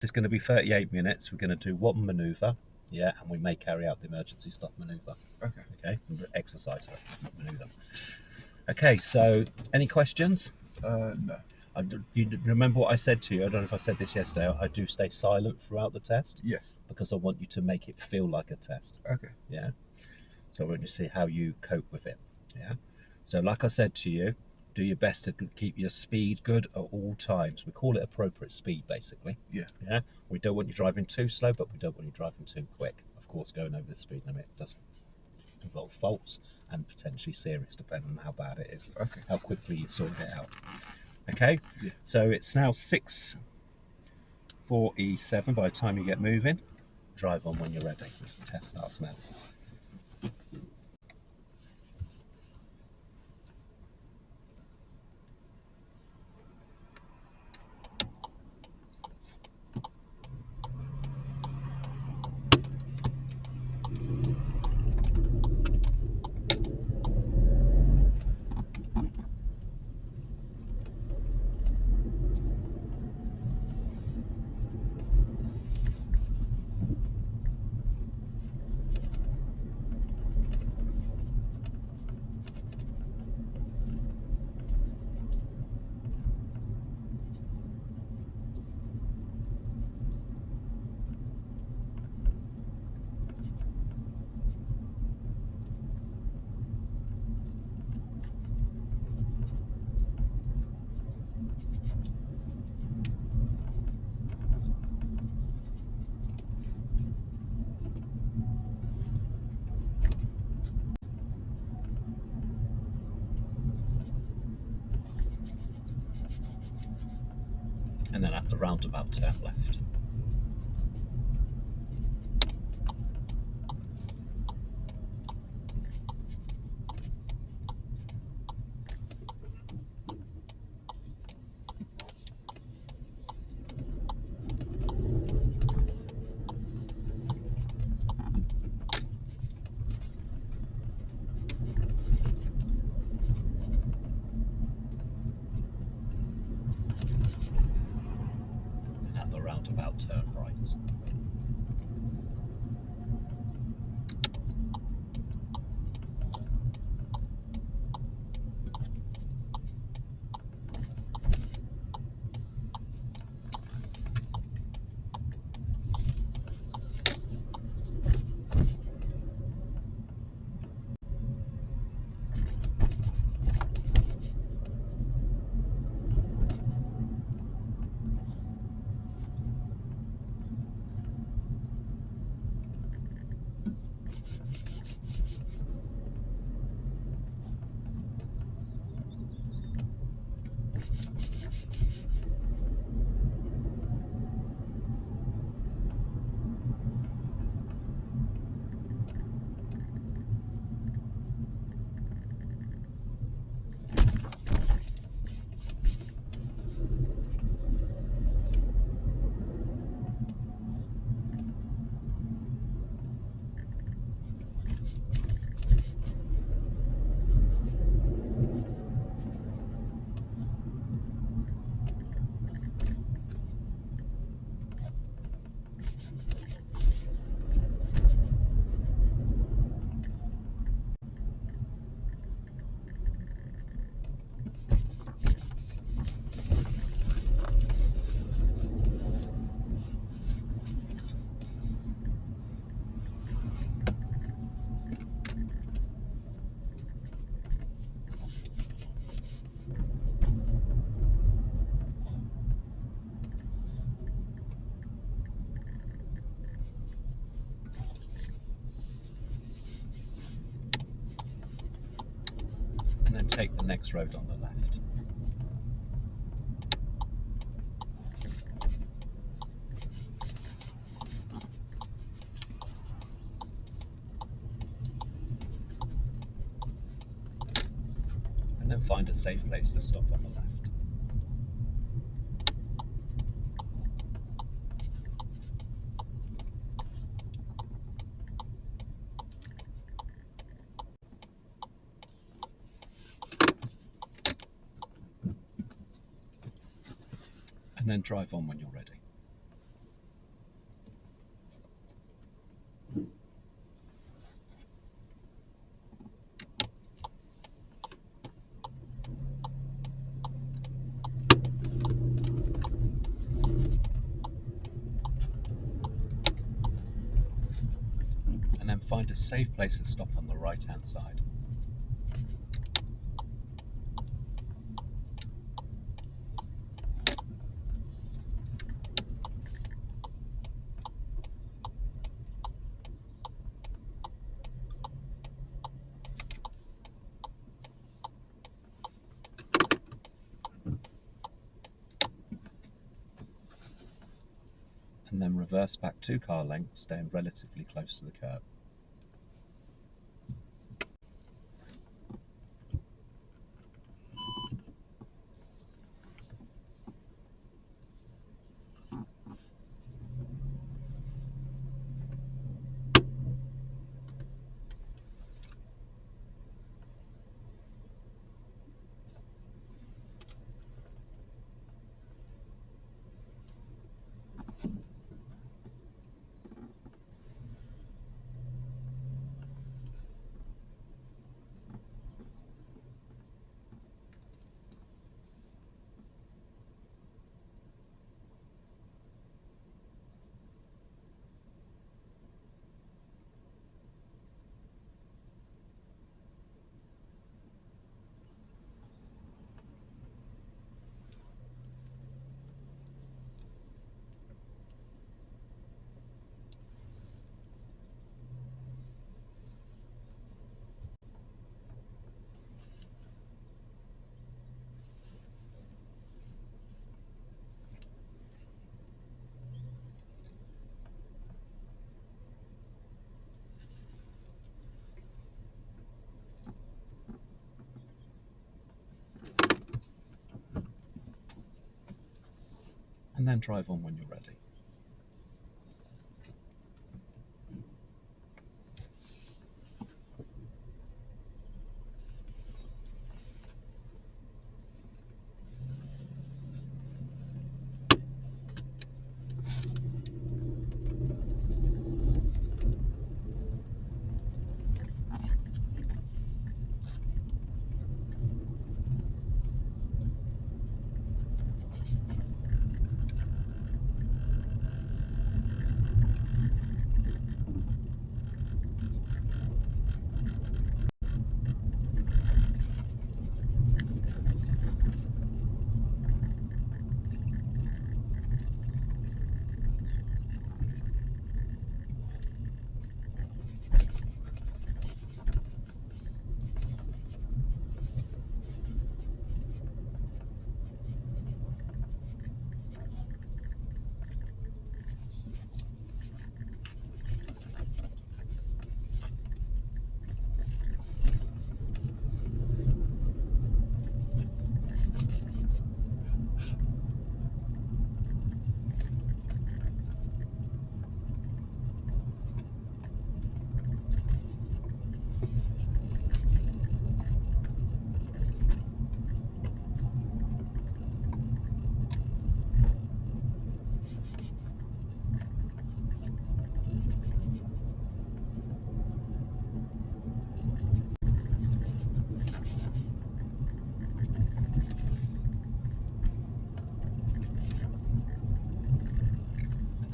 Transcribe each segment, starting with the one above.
It's going to be 38 minutes. We're going to do one manoeuvre, yeah, and we may carry out the emergency stop manoeuvre. Okay, exercise, manoeuvre. Okay, so any questions? No. You remember what I said to you? I don't know if I said this yesterday. I do stay silent throughout the test. Yeah. Because I want you to make it feel like a test. Okay. Yeah. So I want you to see how you cope with it. Yeah. So like I said to you, do your best to keep your speed good at all times. We call it appropriate speed, basically. Yeah. Yeah. We don't want you driving too slow, but we don't want you driving too quick. Of course, going over the speed limit does involve faults and potentially serious, depending on how bad it is. Okay. How quickly you sort it out. Okay. Yeah. So it's now 6:47 by the time you get moving. Drive on when you're ready. This test starts now. And then at the roundabout, turn left. And at the roundabout, turn right. And then take the next road on the left. And then find a safe place to stop on the left. And then drive on when you're ready. find a safe place to stop on the right hand side. And then reverse back 2 car lengths, staying relatively close to the curb. And then drive on when you're ready.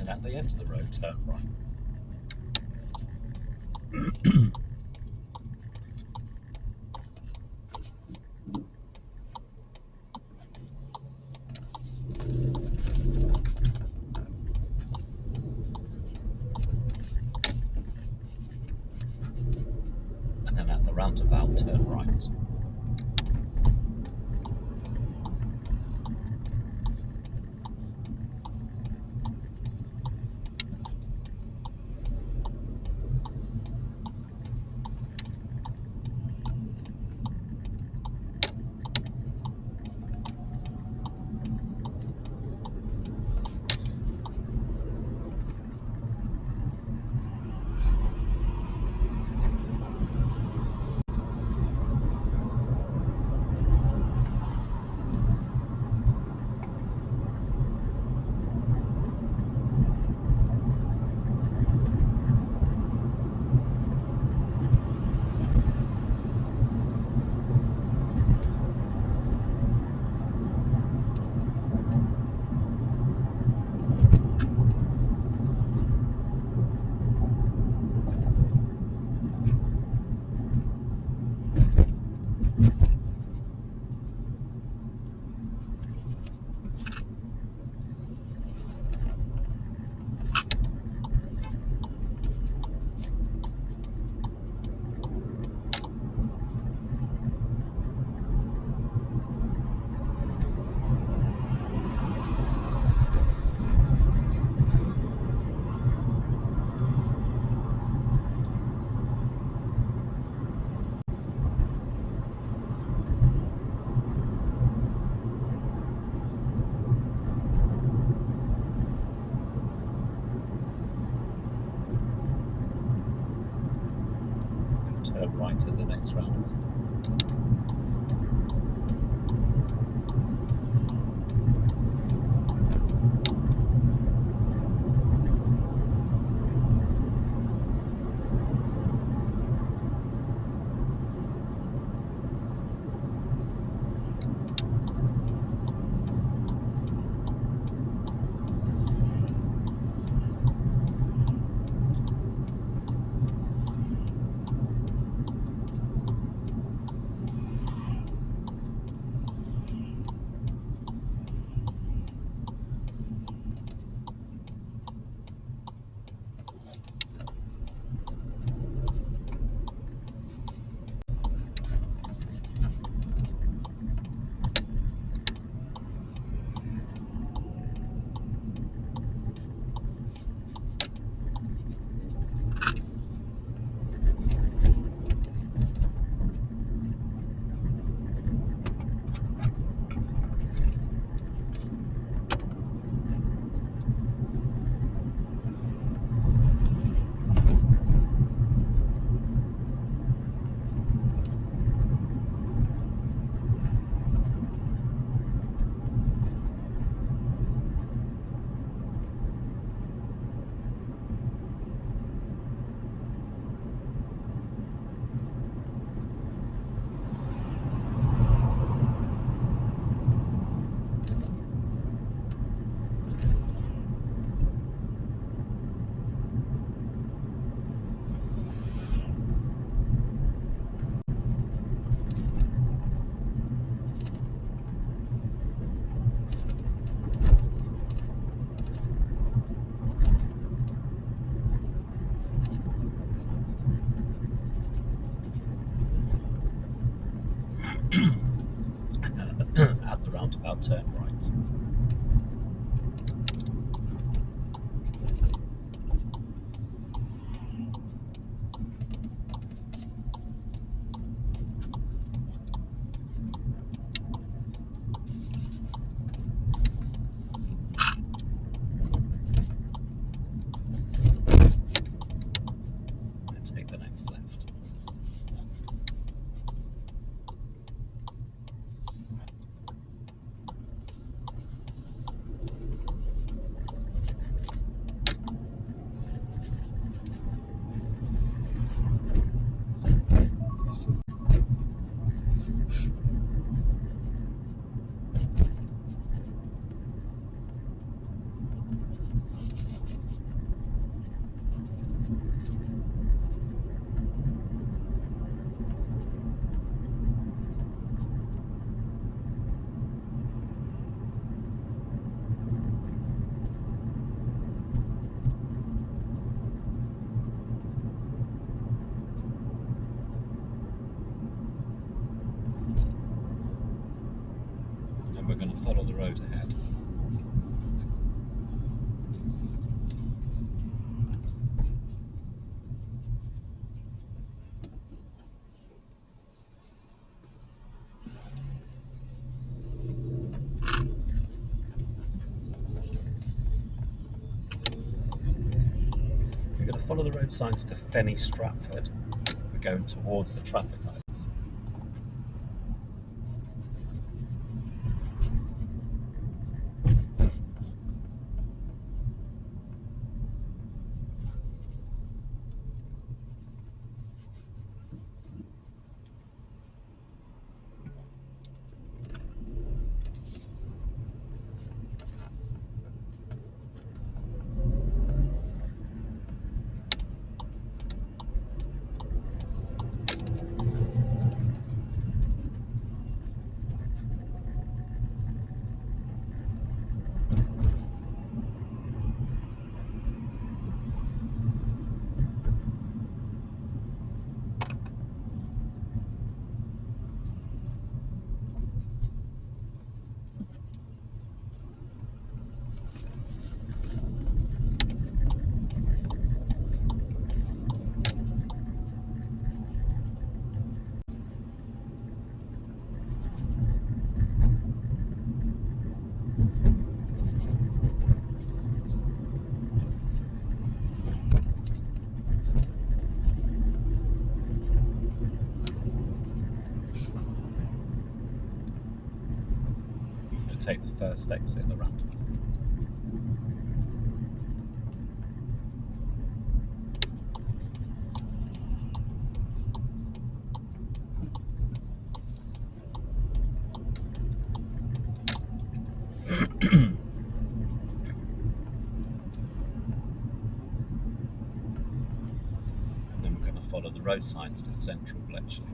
At the end of the road, turn right. And then at the roundabout, turn right. turn right at the next roundabout. At the roundabout, turn right. And take the next left. And we're going to follow the road ahead. We're going to follow the road signs to Fenny Stratford. We're going towards the traffic lights. first exit of the roundabout. Follow the road signs to central Bletchley.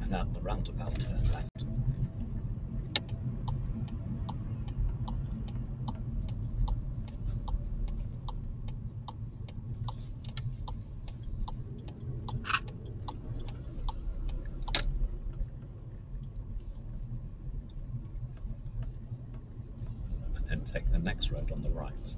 And at the roundabout, turn left. And then take the next road on the right.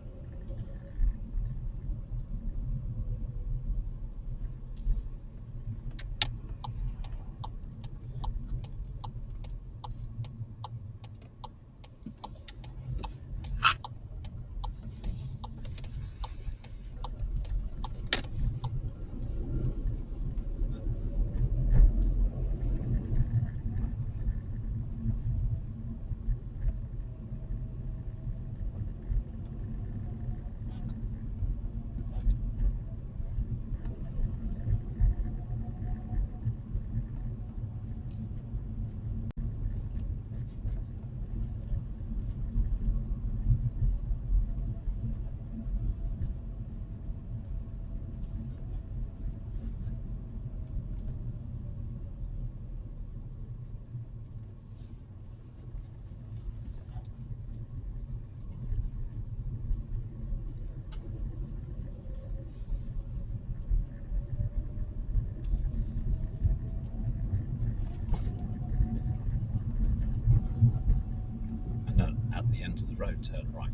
At the end of the road, turn right.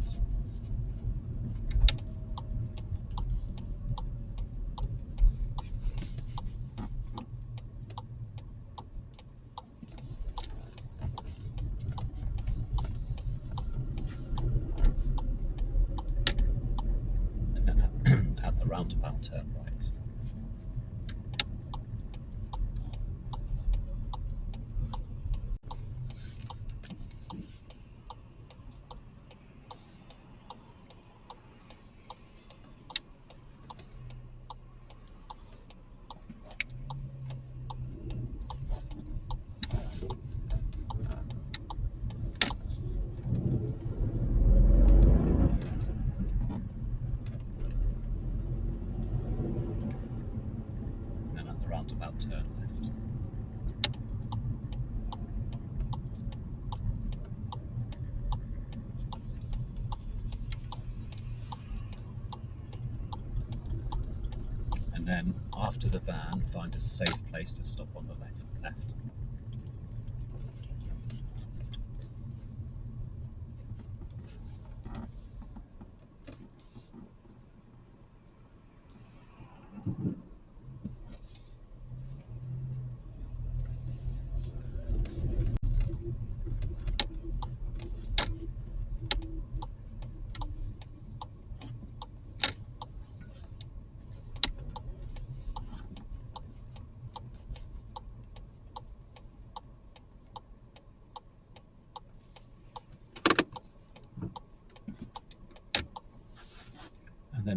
And then at the roundabout, turn right. Roundabout, turn left. And then, after the van, find a safe place to stop on the left.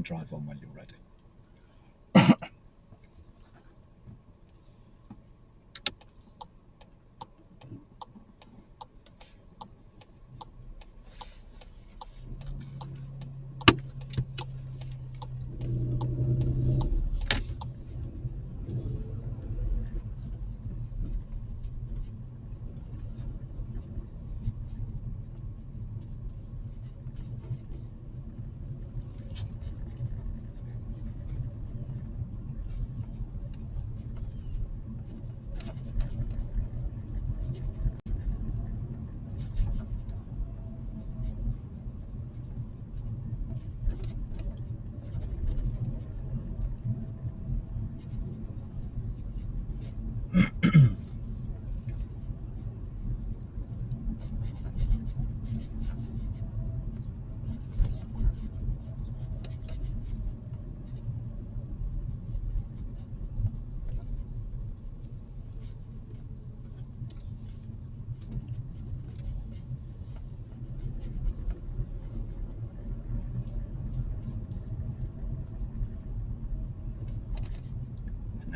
and drive on when you're ready.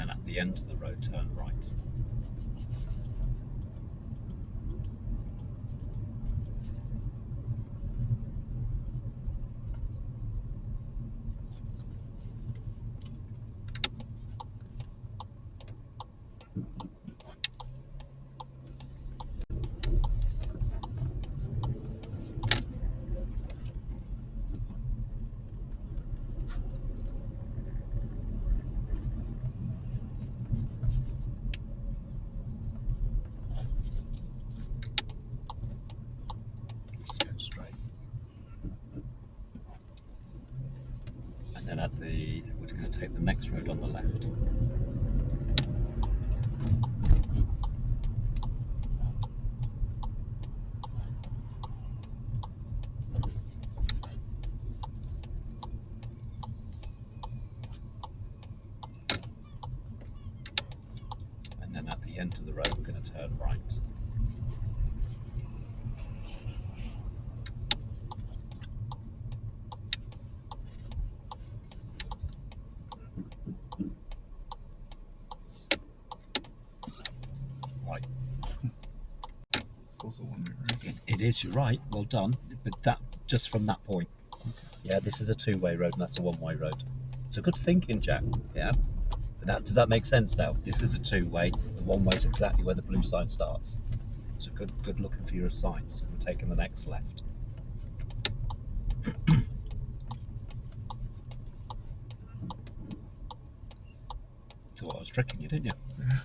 And at the end of the road, turn right. Just go straight. And then we're going to take the next road on the left. And then at the end of the road, we're going to turn right. Right. Also one-way road. It is, you're right, well done. But that just from that point. Yeah, this is a two-way road and that's a one-way road. It's a good thinking, Jack. Yeah. But does that make sense now? This is a two-way. The one-way is exactly where the blue sign starts. So good looking for your signs. We're taking the next left. Thought I was tricking you, didn't you? Yeah.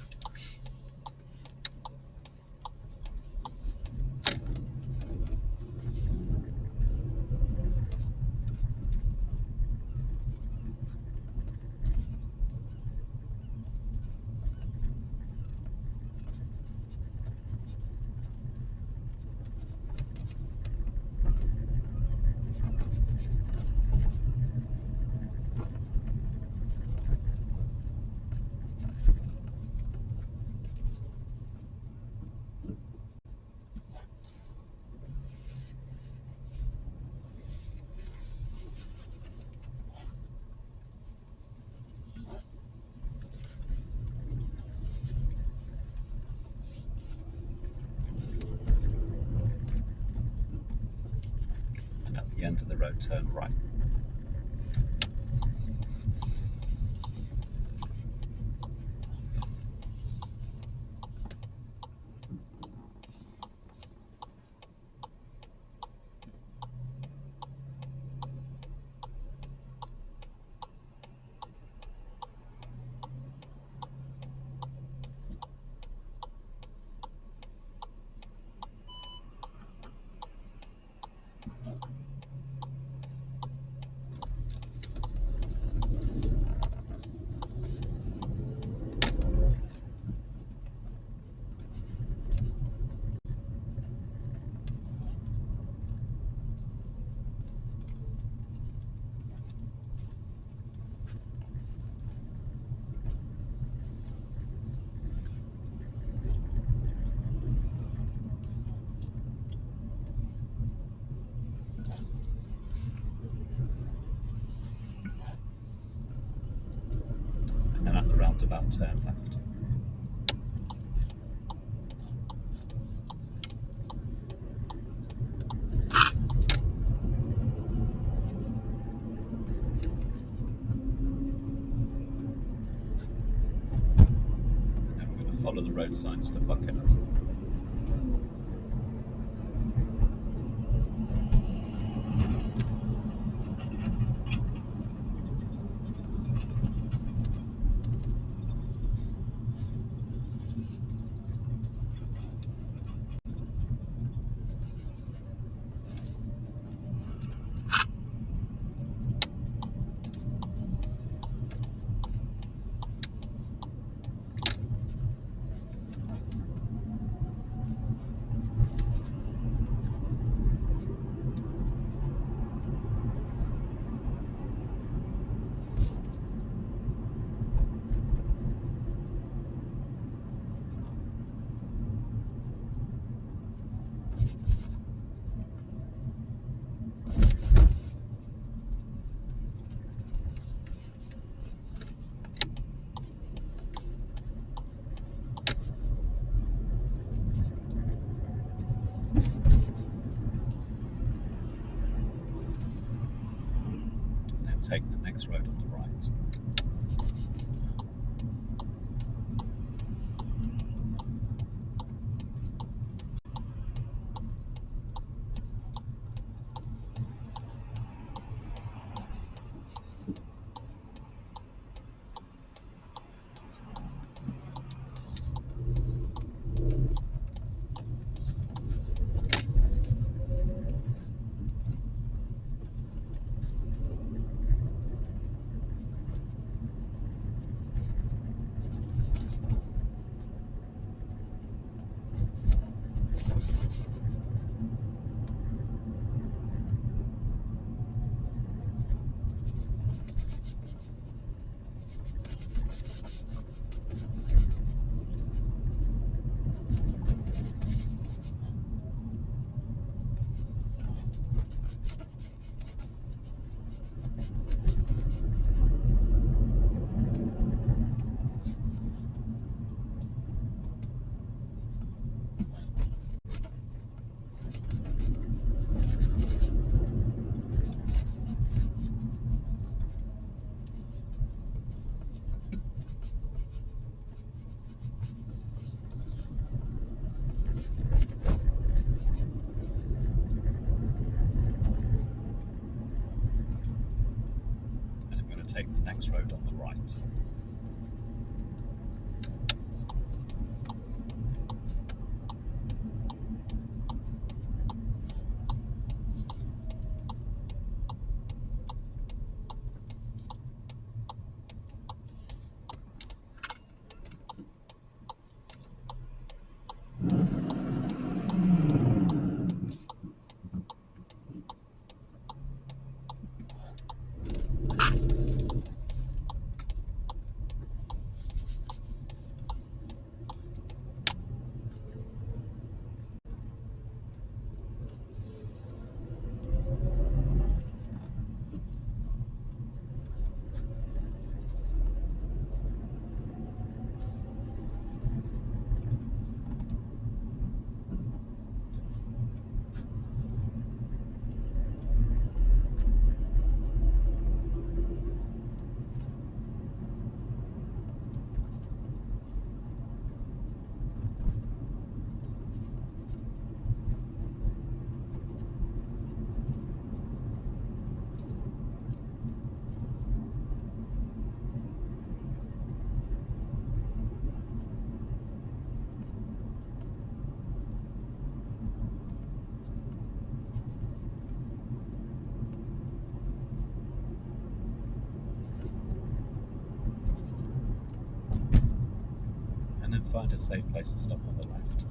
And at the end of the road, turn right. roundabout turn left. And then we're going to follow the road signs to Buckingham. Take the next road on the right. Take the next road on the right. Find a safe place to stop on the left.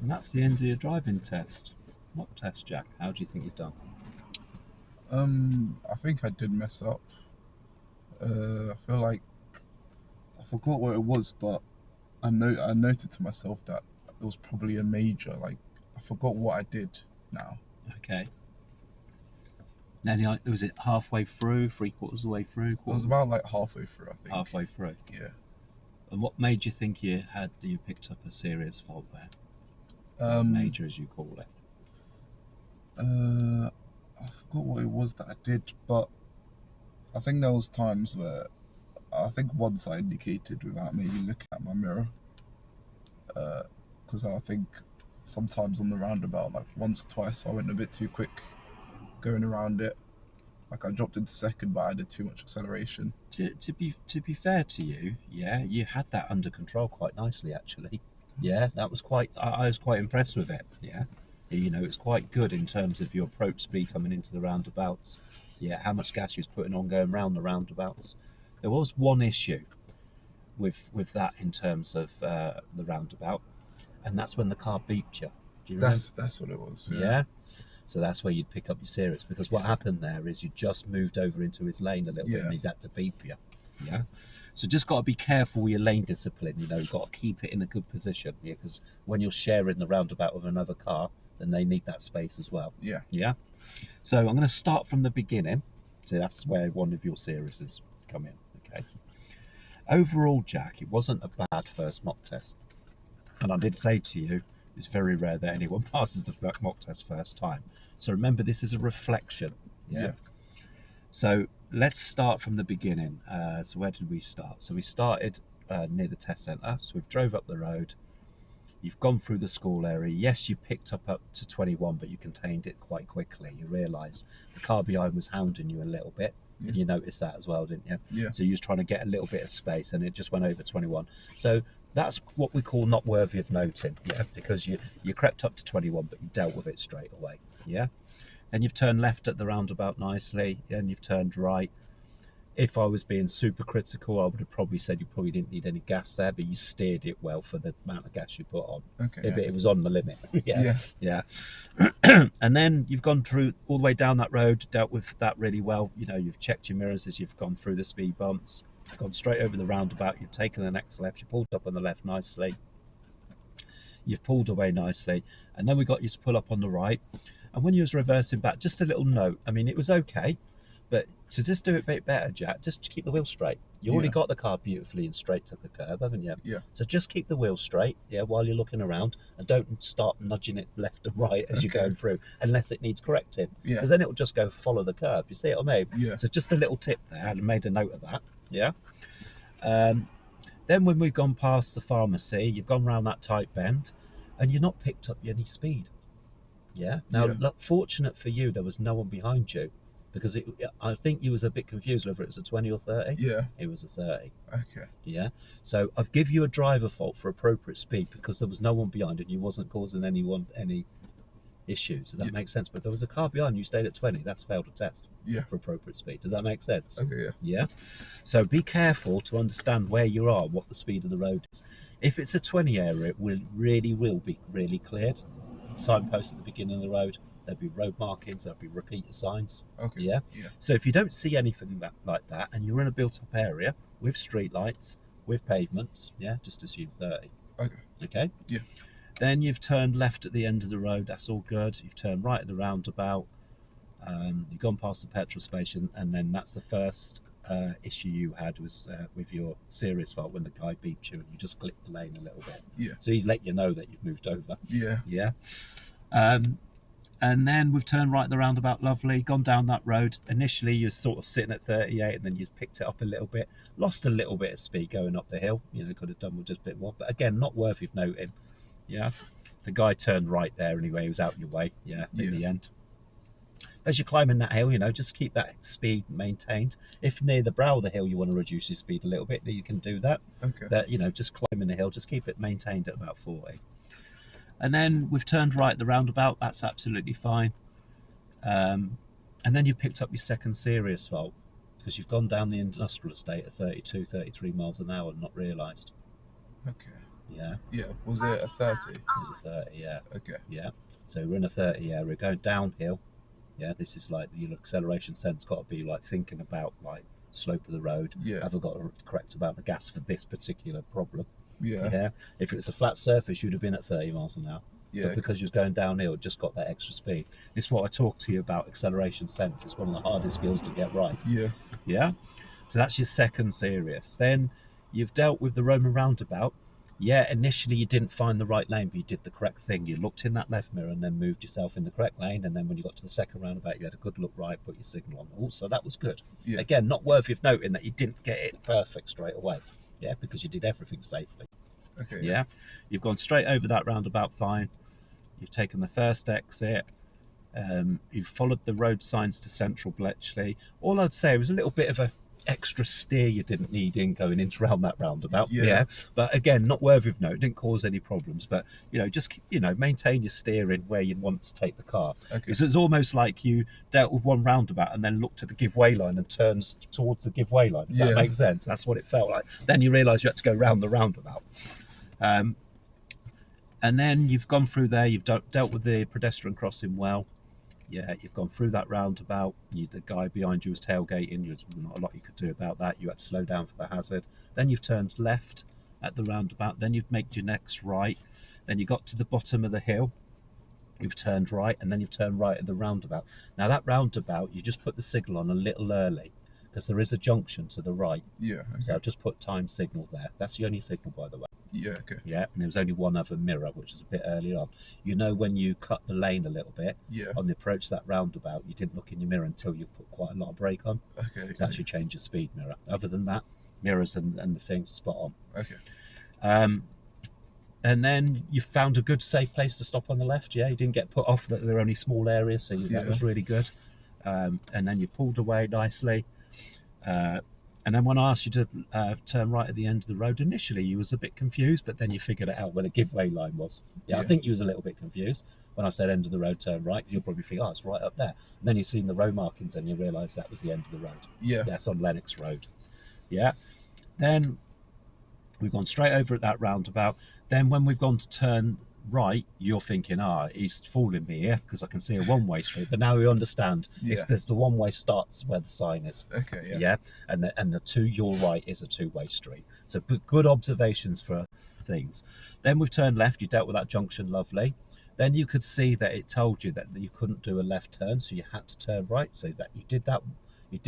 And that's the end of your driving test. What test, Jack? How do you think you've done? I think I did mess up. I feel like I forgot what it was, but I noted to myself that it was probably a major. Like, I forgot what I did now. Okay. Now, was it halfway through, 3/4 of the way through? It was about like halfway through, I think. Halfway through. Yeah. And what made you think you picked up a serious fault there? Or major, as you call it. I forgot what it was that I did, but I think there was times where I think once I indicated without maybe looking at my mirror, because I think sometimes on the roundabout, like once or twice, I went a bit too quick going around it. Like I dropped into second, but I did too much acceleration. To be fair to you, yeah, you had that under control quite nicely actually. Yeah, that was quite. I was quite impressed with it. Yeah, it's quite good in terms of your approach speed coming into the roundabouts. Yeah, how much gas you was putting on going round the roundabouts. There was one issue with that in terms of the roundabout, and that's when the car beeped you. Do you remember? That's what it was. Yeah. So that's where you'd pick up your serious, because what happened there is you just moved over into his lane a little bit, and he's had to beep you. Yeah. So just got to be careful with your lane discipline. You've got to keep it in a good position. Yeah, because when you're sharing the roundabout with another car, then they need that space as well. Yeah. Yeah. So I'm going to start from the beginning. So that's where one of your series come in. Okay. Overall, Jack, it wasn't a bad first mock test, and I did say to you, it's very rare that anyone passes the mock test first time. So remember, this is a reflection. Yeah. So let's start from the beginning. So where did we start? So we started near the test centre. So we've drove up the road. You've gone through the school area. Yes, you picked up to 21, but you contained it quite quickly. You realised the car behind was hounding you a little bit. Yeah. And you noticed that as well, didn't you? Yeah. So you was trying to get a little bit of space, and it just went over 21. So that's what we call not worthy of noting, yeah, because you crept up to 21, but you dealt with it straight away, yeah. And you've turned left at the roundabout nicely, and you've turned right. If I was being super critical, I would have probably said you probably didn't need any gas there, but you steered it well for the amount of gas you put on. Okay. It was on the limit. Yeah. Yeah. And then you've gone through all the way down that road, dealt with that really well. You've checked your mirrors as you've gone through the speed bumps, gone straight over the roundabout. You've taken the next left. You pulled up on the left nicely. You've pulled away nicely, and then we got you to pull up on the right. And when you was reversing back, just a little note. I mean, it was okay, but to just do it a bit better, Jack, just keep the wheel straight. You already got the car beautifully and straight to the curb, haven't you? Yeah. So just keep the wheel straight, yeah, while you're looking around, and don't start nudging it left and right as you're going through, unless it needs correcting. Yeah. Because then it will just go follow the curb. You see what I mean? Yeah. So just a little tip there. I made a note of that. Yeah. Then when we've gone past the pharmacy, you've gone round that tight bend, and you've not picked up any speed. Yeah. Now, look, fortunate for you, there was no one behind you, because I think you was a bit confused whether it was a 20 or 30. Yeah. It was a 30. Okay. Yeah. So I've give you a driver fault for appropriate speed because there was no one behind and you wasn't causing anyone any issues. Does that make sense? But there was a car behind you, stayed at 20. That's failed a test. Yeah. For appropriate speed. Does that make sense? Okay. Yeah. Yeah. So be careful to understand where you are, what the speed of the road is. If it's a 20 area, it will be really cleared. Signposts at the beginning of the road. There'll be road markings. There'll be repeater signs. Okay. Yeah. So if you don't see anything like that, and you're in a built-up area with street lights, with pavements, yeah, just assume 30. Okay. Okay. Yeah. Then you've turned left at the end of the road. That's all good. You've turned right at the roundabout. You've gone past the petrol station, and then that's the first issue you had was with your serious fault when the guy beeped you and you just clipped the lane a little bit. Yeah. So he's let you know that you've moved over. Yeah. Yeah. And then we've turned right at the roundabout, lovely, gone down that road. Initially, you're sort of sitting at 38, and then you picked it up a little bit, lost a little bit of speed going up the hill. Could have done with just a bit more. But again, not worth of noting. Yeah. The guy turned right there anyway. He was out your way. Yeah. In the end. As you're climbing that hill, just keep that speed maintained. If near the brow of the hill you want to reduce your speed a little bit, you can do that. Okay. But, just climbing the hill, just keep it maintained at about 40. And then we've turned right at the roundabout. That's absolutely fine. And then you picked up your second serious fault because you've gone down the industrial estate at 32, 33 miles an hour and not realised. Okay. Yeah. Yeah. Was it a 30? It was a 30, yeah. Okay. Yeah. So we're in a 30 area, going downhill. Yeah, this is like your acceleration sense got to be like thinking about like slope of the road. Yeah. Have I got the correct amount of gas for this particular problem? Yeah. Yeah. If it was a flat surface, you'd have been at 30 miles an hour. Yeah. But because you was going downhill, it just got that extra speed. This is what I talked to you about, acceleration sense. It's one of the hardest skills to get right. Yeah. Yeah. So that's your second serious. Then you've dealt with the Roman roundabout. Yeah, initially you didn't find the right lane, but you did the correct thing. You looked in that left mirror and then moved yourself in the correct lane. And then when you got to the second roundabout, you had a good look right, put your signal on. Also, that was good. Yeah. Again, not worthy of noting that you didn't get it perfect straight away. Yeah, because you did everything safely. Okay. Yeah. You've gone straight over that roundabout fine. You've taken the first exit. You've followed the road signs to Central Bletchley. All I'd say was a little bit of a extra steer you didn't need in going into around that roundabout. Yeah. But again, not worthy of note. Didn't cause any problems. But just maintain your steering where you want to take the car. Okay. So it's almost like you dealt with one roundabout and then looked at the give way line and turns towards the give way line. If that makes sense. That's what it felt like. Then you realise you had to go round the roundabout. And then you've gone through there. You've dealt with the pedestrian crossing well. Yeah, you've gone through that roundabout. The guy behind you was tailgating. There's not a lot you could do about that. You had to slow down for the hazard. Then you've turned left at the roundabout. Then you've made your next right. Then you got to the bottom of the hill. You've turned right, and then you've turned right at the roundabout. Now that roundabout, you just put the signal on a little early because there is a junction to the right. Yeah. Okay. So I've just put time signal there. That's the only signal, by the way. Yeah. Okay. Yeah, and there was only one other mirror, which is a bit early on. When you cut the lane a little bit Yeah. on the approach to that roundabout, you didn't look in your mirror until you put quite a lot of brake on. Okay. It's actually changed your speed mirror. Other than that, mirrors and the thing spot on. Okay. And then you found a good safe place to stop on the left. Yeah, you didn't get put off that there were only small areas, so that was really good. And then you pulled away nicely. And then when I asked you to turn right at the end of the road, initially you was a bit confused, but then you figured it out where the give-way line was. I think you was a little bit confused when I said end of the road, turn right. You'll probably think, it's right up there. And then you've seen the row markings and you realise that was the end of the road. Yeah. That's on Lennox Road. Yeah. Then we've gone straight over at that roundabout. Then when we've gone to turn right, you're thinking, he's fooling me here because I can see a one-way street. But now we understand there's the one-way starts where the sign is. Okay. Yeah. And the to your right is a two-way street. So good observations for things. Then we've turned left. You dealt with that junction, lovely. Then you could see that it told you that you couldn't do a left turn, so you had to turn right. So that you did that. You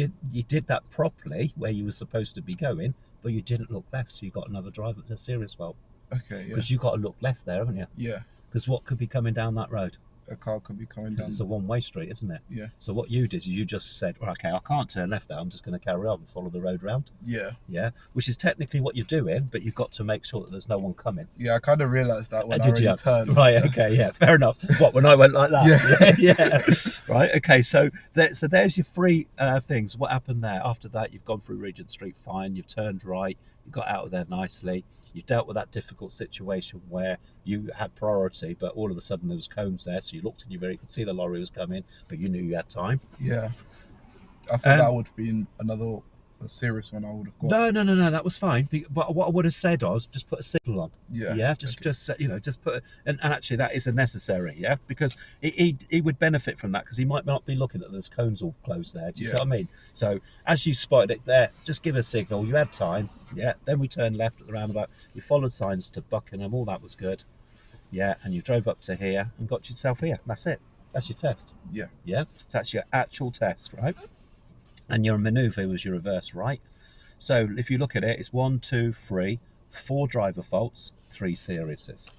did that properly where you were supposed to be going, but you didn't look left, so you got another drive up to a serious fault. Okay. Yeah. Because you got to look left there, haven't you? Yeah. Because what could be coming down that road? A car could be coming down. Because it's a one-way street, isn't it? Yeah. So what you did is you just said, okay, I can't turn left there. I'm just going to carry on and follow the road round. Yeah. Yeah. Which is technically what you're doing, but you've got to make sure that there's no one coming. Yeah, I kind of realised that when I already turned. Right. Okay. Yeah. Fair enough. What, when I went like that? Yeah. Right. Okay. So there's your three things. What happened there? After that, you've gone through Regent Street fine. You've turned right. You got out of there nicely. You dealt with that difficult situation where you had priority, but all of a sudden there was cones there, so you looked in your mirror, you could see the lorry was coming, but you knew you had time. Yeah. I thought that would have been another serious one I would have got. No, that was fine. But what I would have said was just put a signal on. Yeah. Just put and actually that is a necessary, because he would benefit from that because he might not be looking at those cones all closed there. Do you see what I mean? So as you spotted it there, just give a signal. You had time. Yeah. Then we turned left at the roundabout. You followed signs to Buckingham. All that was good. Yeah. And you drove up to here and got yourself here. That's it. That's your test. Yeah. Yeah. So that's your actual test, right? And your manoeuvre was your reverse right. So if you look at it, it's 1, 2, 3, 4 driver faults, 3 seriouses.